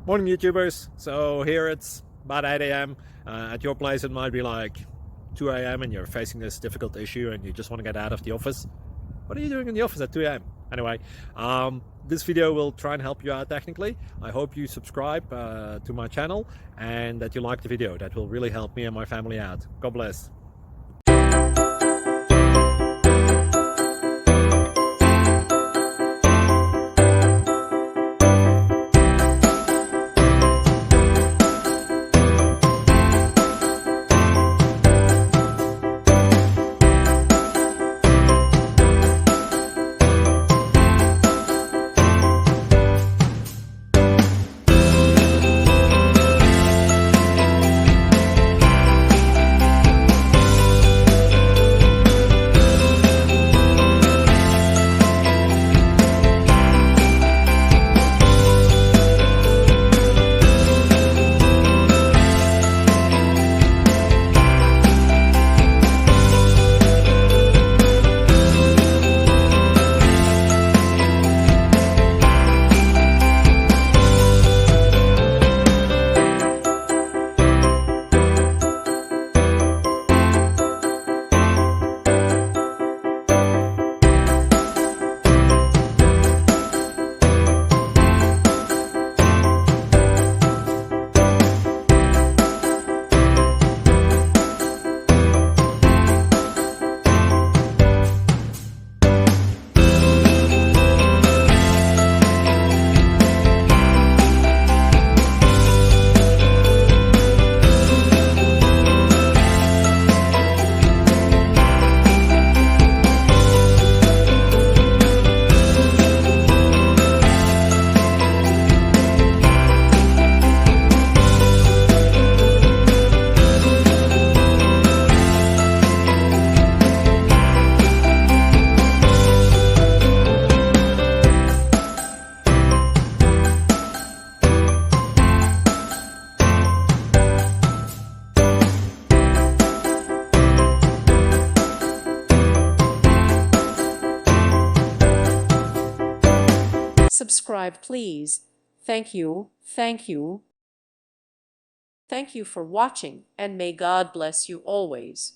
Morning, YouTubers. So here it's about 8 a.m. At your place, it might be like 2 a.m. and you're facing this difficult issue and you just want to get out of the office. What are you doing in the office at 2 a.m.? Anyway, this video will try and help you out technically. I hope you subscribe to my channel and that you like the video. That will really help me and my family out. God bless. Subscribe, please. Thank you. Thank you. Thank you for watching, and may God bless you always.